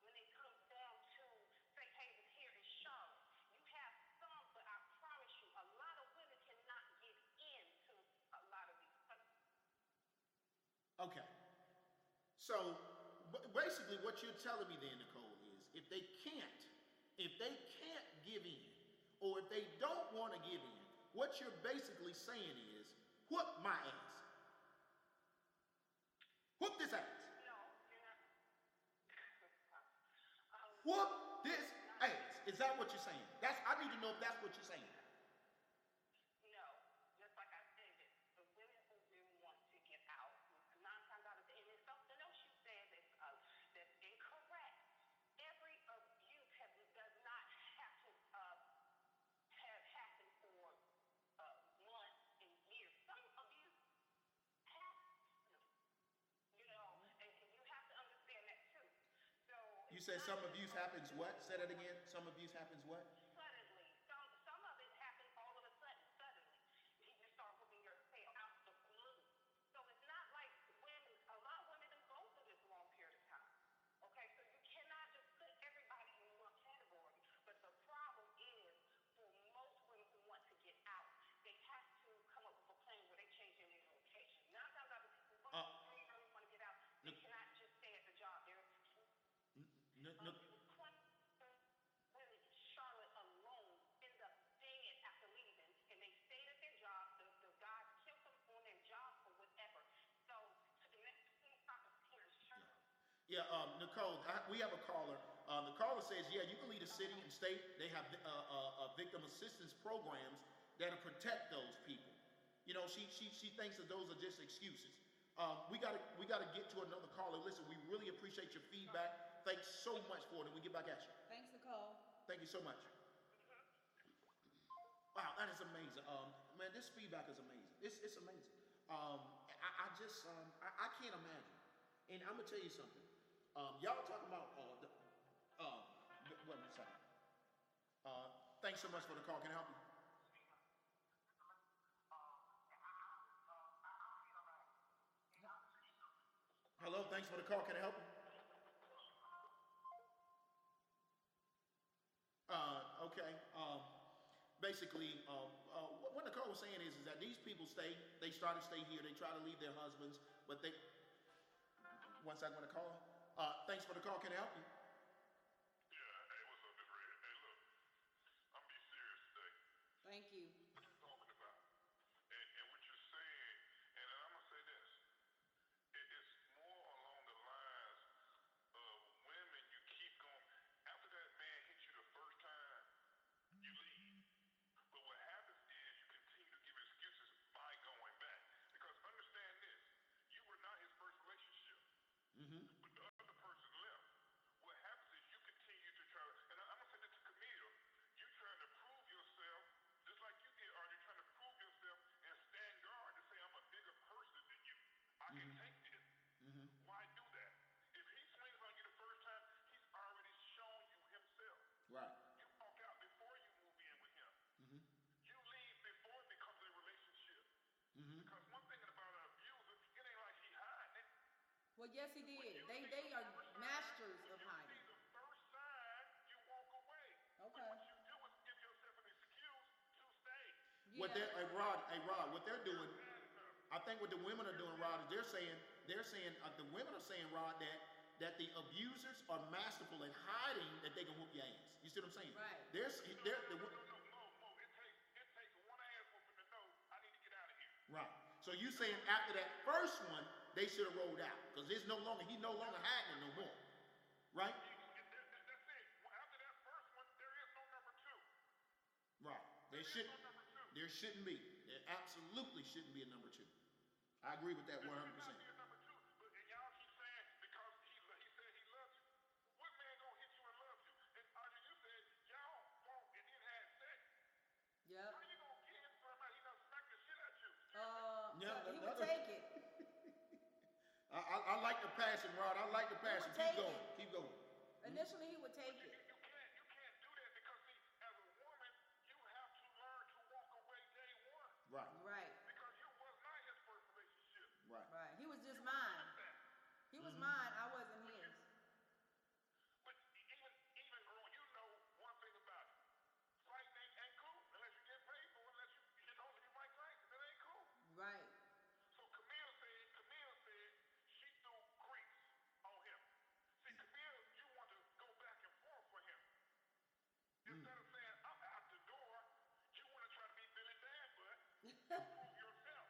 when it comes down to safe haven here in Charlotte. You have some, but I promise you, a lot of women cannot get into a lot of these places. Okay. So basically what you're telling me then, Nicole, is if they can't give in, or if they don't want to give in, what you're basically saying is, whoop my ass. Whoop this ass. No, you're not. Whoop this ass. Is that what you're saying? I need to know if that's what you're saying. No, just like I said, the women who really want to get out, 9 times out of 10, and there's something else you said that's incorrect. Every abuse does not have to have happened for months and years. Some abuse happens, and you have to understand that too. So You said some abuse happens what? Say that again. Some abuse happens what? suddenly, some of it happens all of a sudden. Suddenly, you start whooping your tail out the blue. So it's not like women. A lot of women don't go through this long period of time. Okay, so you cannot just put everybody in one category. But the problem is, for most women who want to get out, they have to come up with a plan where they change their location. 9 times out of 10, people really want to get out. They cannot just stay at the job. There's 20 women in Charlotte alone end up dead after leaving, and they stayed at their job. The guys killed them on their job or whatever. So the next thing happens here in Charlotte. Yeah, Nicole, we have a caller. The caller says, yeah, you can leave the city and state. They have victim assistance programs that'll protect those people. You know, she thinks that those are just excuses. We gotta get to another caller. Listen, we really appreciate your feedback. Thanks so much for it, and we get back at you. Thanks, Nicole. Thank you so much. Wow, that is amazing. Man, this feedback is amazing. It's amazing. I can't imagine. And I'm gonna tell you something. Y'all talking about wait a second. Thanks so much for the call. Can I help you? Hello, thanks for the call. Can I help you? Okay. Basically, what Nicole was saying is that these people they try to stay here, they try to leave their husbands, but one second, I'm gonna call. Thanks for the call. Can I help you? Yeah, hey, what's up, Miss Red? Hey, look, I'm be serious today. Thank yes, he When did. you They see they the are first sign, masters when of you see hiding. the first sign, you walk away. But Okay. what you do is give yourself an excuse to stay. What Yeah. they're, hey Rod, what they're doing, You're bad enough. I think what the women are doing, Rod, is they're saying the women are saying, Rod, that the abusers are masterful in hiding that they can whoop your ass. You see what I'm saying? Right. Mo. It takes one ass whooping to know I need to get out of here. Right. So you saying after that first one, they should have rolled out because he's no longer hiding no more, right? That's it. Well, after that first one, there is no number two. Right. There is no number two. There shouldn't be. There absolutely shouldn't be a number two. I agree with that 100%. There should not be a number two. But and y'all keep saying because he said he loves you. What man gonna hit you and love you? And Audrey, you said y'all fought and then had sex. Yep. How you gonna get him somebody he done smacked the shit at you? Yeah, So he would take it. I like the passion, Rod. I like the passion. would take Keep going. it. Keep going. Initially, he would take You it. can't do that because see, as a woman, you have to learn to walk away day one. Right. Right. Because you was not his first relationship. Right. Right. He was just You mine. accept that. He was mine. I wasn't his. But even girl, you know one thing about it. Fighting ain't cool unless you get paid for it, unless you Mike Tyson. It ain't cool. Right. So Camille said she threw creeps on him. See, Camille, you want to go back and forth for him. Instead of saying, I'm out the door, you want to try to be Billy Danbutt to prove yourself.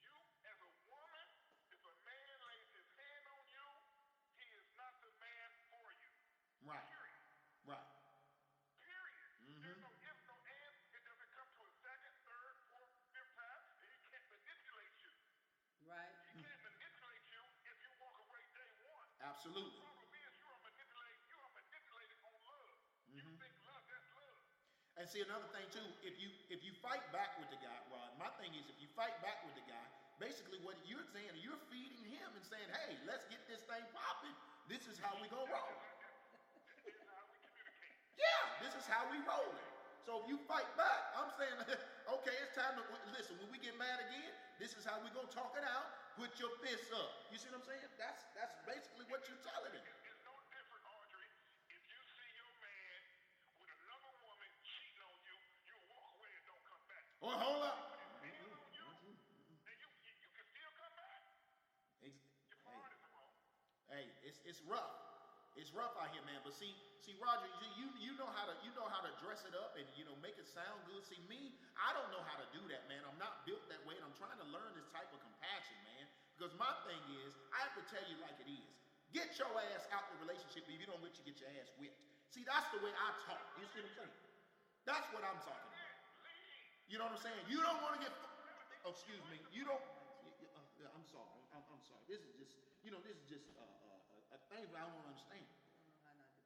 You, as a woman, if a man lays his hand on you, he is not the man for you. Right. Period. Right. Period. There's no ifs, no ands. It doesn't come to a second, third, fourth, fifth time, and he can't manipulate you. Right. He can't manipulate you if you walk away day one. Absolutely. The problem is you are manipulated on love. You think love, that's love. And see another thing too, if you fight back with the guy, Rod, my thing is if you fight back with the guy, basically what you're saying, you're feeding him and saying, hey, let's get this thing popping. This is how we gonna roll. This is how we communicate. Yeah, this is how we roll it. So if you fight back, I'm saying, okay, it's time to listen. When we get mad again, this is how we gonna talk it out. Put your fists up. You see what I'm saying? That's basically what you're telling him. It's no different, Audrey. If you see your man with another woman cheating on you, you'll walk away and don't come back. Oh, hold up. Put his hands on you, and you can still come back. Your priorities are wrong. Hey, it's rough. It's rough out here, man. But see, Roger, you know how to dress it up and make it sound good. See me, I don't know how to do that, man. I'm not built that way, and I'm trying to learn this type of compassion, man. Because my thing is, I have to tell you like it is. Get your ass out the relationship if you don't let you get your ass whipped. See, that's the way I talk. You see what I'm saying? That's what I'm talking about. You know what I'm saying? You don't want to get. Oh, excuse me. You don't. I'm sorry. I'm sorry. This is just a thing that I don't understand.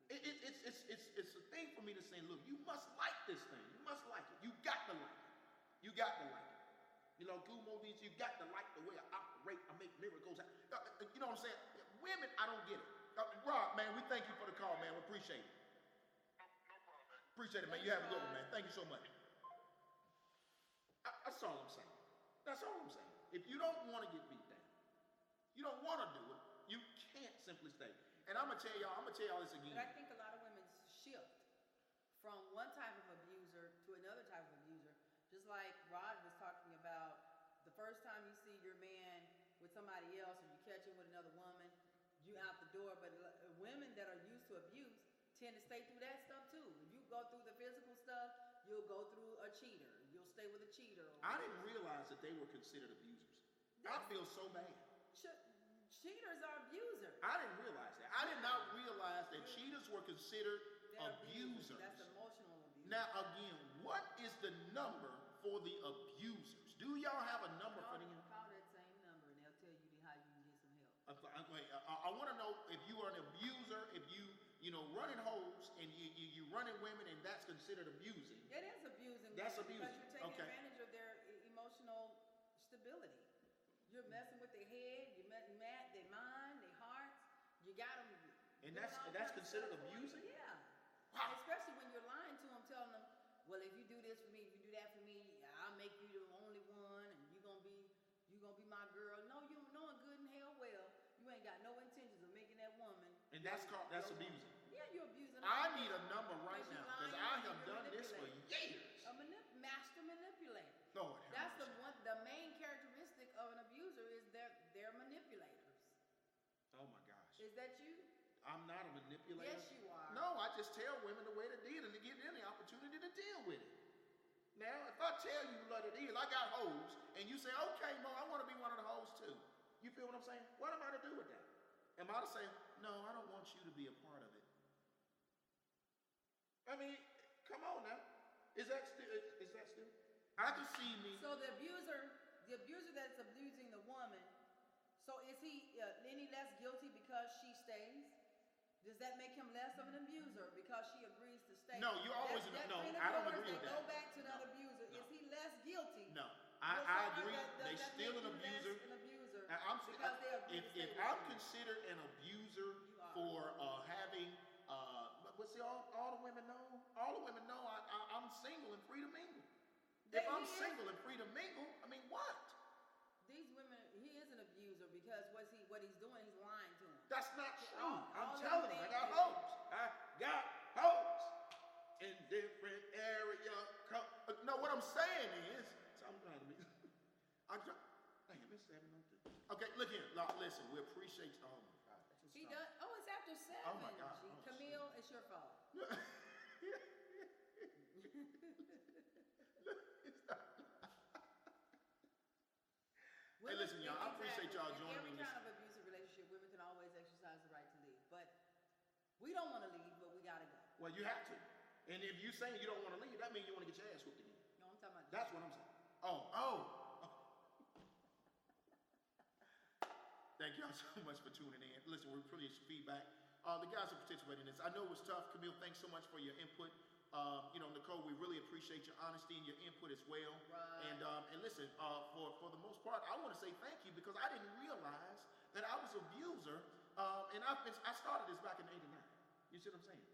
It's a thing for me to say, look, you must like this thing. You must like it. You got to like it. You got to like it. Cool movies, you got to like the way I operate. I make miracles. You know what I'm saying? Women, I don't get it. Rob, man, we thank you for the call, man. We appreciate it. No problem, man. Appreciate it, man. You have a good one, man. Thank you so much. That's all I'm saying. That's all I'm saying. If you don't want to get beat down, you don't want to do it, you can't simply stay. And I'm gonna tell y'all this again. But I think a lot of women shift from one type of abuser to another type of abuser. Just like Rod was talking about, the first time you see your man with somebody else or you catch him with another woman, you out the door. But women that are used to abuse tend to stay through that stuff too. If you go through the physical stuff, you'll go through a cheater. You'll stay with a cheater. I didn't realize that they were considered abusers. I feel so bad. Cheaters are abusers. I didn't realize that. I did not realize that cheaters were considered They're abusers. That's emotional abuse. Now again, what is the number for the abusers? Do y'all have a number for them? Call that same number and they'll tell you how you can get some help. I want to know if you are an abuser, if you running hoes and you running women and that's considered abusing. It is abusing. That's women abusing. Because you're taking Okay. advantage of their emotional stability. You're messing with their head, you're mad, their mind, their hearts. You got them. And that's considered abusing? Yeah. Wow. Especially when you're lying to them, telling them, well, if you do this for me, if you do that for me, I'll make you the only one, and you're gonna be my girl. No, you're knowing good and And that's abusing. Yeah, you're abusing. I need a number right Because now you're because lying I have and you're done this for manipulating. years. Master manipulator. Lord, have That's the mercy. one. The main characteristic of an abuser is they're manipulators. Oh my gosh. Is that you? I'm not a manipulator. Yes, you are. No, I just tell women the way to deal and to give them the opportunity to deal with it. Now, if I tell you what it is, I got hoes, and you say, okay, Mo, I want to be one of the hoes too. You feel what I'm saying? What am I to do with that? Am I to say, no, I don't want you to be a part of it? I mean, come on now. Is that still? I can see me. So the abuser that's abusing the woman, so is he any less guilty because she stays? Does that make him less of an abuser because she agrees to stay? No, you always no. I don't agree with that. Go back to that abuser. No. Is he less guilty? No, I agree. They Does that still make an you abuser. less an abuser Because they agree to stay if with I'm you? considered an abuser You are. for having, but see, all the women know. All the women know I'm single and free to mingle. If I'm single and free to mingle, I mean what? These women, he is an abuser because what he's doing, he's lying to them. That's not true. I'm all telling you, I got hoes. I got hoes in different area. No, what I'm saying is, so I'm trying to be. Damn, it's 7:02. Okay, look here. Listen, we appreciate. Oh my God. He does. Oh, it's after 7. Oh my God. Oh, Camille, it's your fault. Hey, listen, y'all. I appreciate y'all joining me. In every kind of abusive relationship, women can always exercise the right to leave, but we don't want to leave, but we gotta go. Well, you have to. And if you saying you don't want to leave, that means you want to get your ass whooped again. No, I'm talking about. That's what I'm saying. Oh. Thank y'all so much for tuning in. Listen, we appreciate your feedback. The guys are participating in this. I know it was tough. Camille, thanks so much for your input. Nicole, we really appreciate your honesty and your input as well. Right. And listen, for the most part, I want to say thank you because I didn't realize that I was an abuser. And I started this back in '89. You see what I'm saying?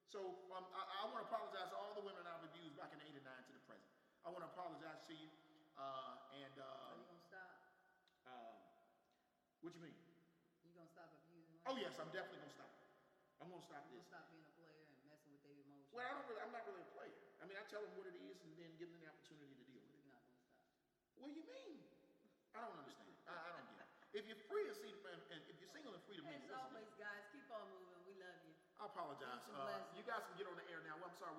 So I want to apologize to all the women I've abused back in '89 to the present. I want to apologize to you. Are you gonna stop? What you mean? You gonna stop abusing women? Oh yes, I'm definitely gonna stop. I'm gonna stop You this. gonna stop being a player and messing with their emotions? Well, I'm not really a player. I mean, I tell them what it is and then give them the opportunity to deal with it. You're not gonna stop. What do you mean? I don't understand. I don't get it. If you're free to see, and if you're single and free to mingle, As always, guys, keep on moving. We love you. I apologize. Peace and blessings. You guys can get on the air now. Well, I'm sorry.